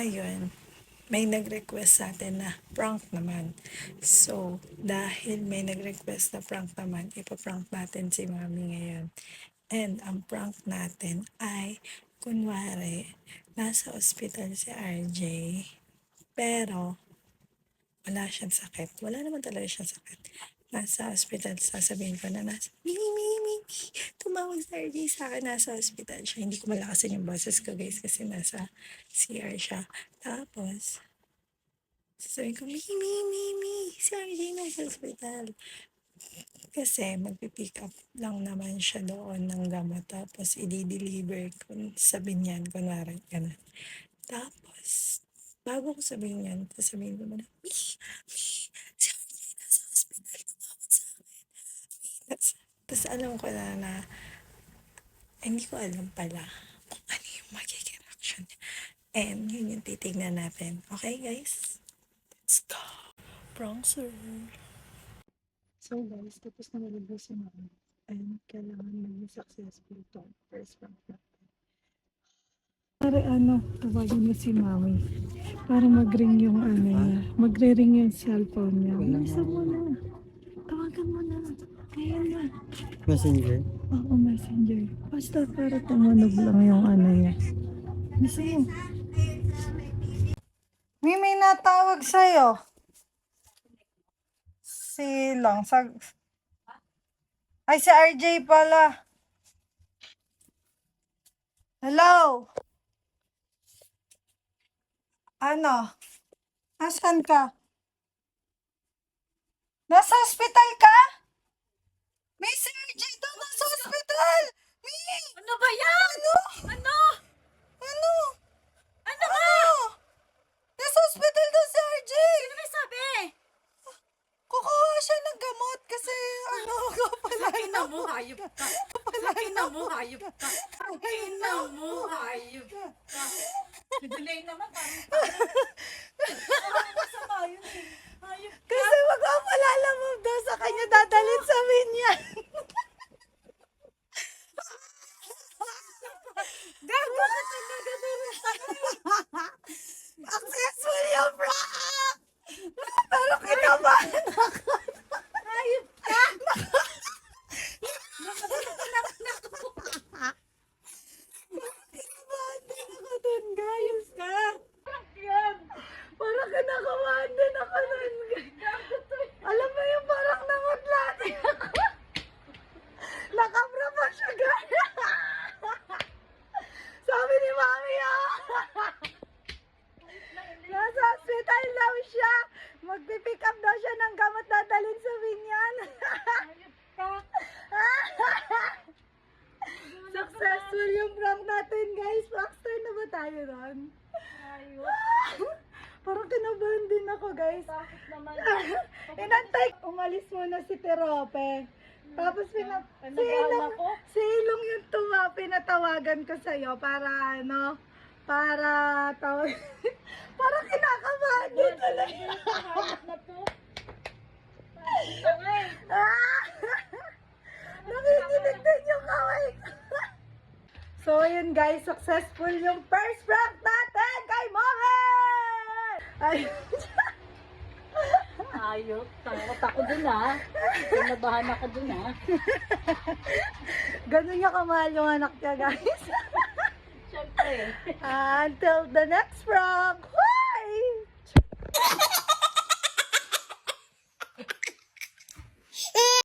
ngayon, may nag-request sa atin na prank naman. So, dahil may nag-request na prank naman, ipaprank natin si Mami ngayon. And ang prank natin ay, kunwari, nasa ospital si RJ, pero wala siyang sakit. Wala naman talaga siyang sakit. Nasa ospital, sasabihin ko na Mimi, tumawag si RJ sa akin, nasa ospital siya. Hindi ko malakasin yung boses ko, guys, kasi nasa CR siya. Tapos, sasabihin ko, Mimi, si RJ nasa ospital. Kasi magpipick up lang naman siya doon ng gamot. Tapos, i-deliver ko sa binyan, kunwari, ganun. Tapos, bago ko sabihin yan, sasabihin ko muna, Mi, si RJ nasa ospital, tumawag sa akin. Tapos alam ko na hindi ko alam pala kung ano yung magiging reaction niya. And yun yung titignan natin. Okay, guys? Let's go! Prank, sir. So, guys, tapos na malabas si Mami. And kailangan maging successful to first prank natin. Para tawagin mo si Mami. Para mag-ring yung niya. Magre-ring yung cellphone niya. Bilisan mo na. Tawagan mo na. Kaya na. Messenger? Oo, messenger. Basta para tumunog lang yung niya. Bisa mo. May natawag sa'yo. Silang. Ay, si RJ pala. Hello? Ano? Nasaan ka? Nasa hospital ka? May si RJ daw nasa hospital! Ano ba yan? Ano? Ano? Ano? Ano ba? Nasa hospital daw si RJ! Ano may sabi? Kukuha siya ng gamot kasi Ina mo, hayop ka. Ina mo, hayop ka. Ina mo, hayop ka. Delay naman, parang masama yun eh. Hayop ka. Kasi magpapalala mo daw sa kanya dadalhin sa Minyan. Gago ka talaga doon. Successful yung prank! Pero kinabahan ako. Hayop ka. Kinabahan din ako doon, guys. Ka. Yan. Parang kinakabahan din ako doon. Alam mo yung parang nangutlati ako. Nakabra pa siya, guys. Sabi ni Mami, nasa hospital daw siya. Magpipick up daw siya ng gamot dadalhin sa Binyan. Successful yung prank natin, guys. Prankster na ba tayo ron? Parang kinabahan din ako, guys. Bakit naman? Inantay, umalis muna si Terope. Tapos Nag-aawa ko? si Ilong yung pinatawagan ko sa'yo para para tawag. Parang kinakabahan din tuloy. Hayop na to. Nakikinig din yung kaway ko. So, yun guys, successful yung first prank natin kay Mommy! Ay, Hayop. Takot ako dun ha. Kinabahan ako dun ha. ganun niya kamahal yung anak niya, guys. Siyempre. Until the next prank! Woo!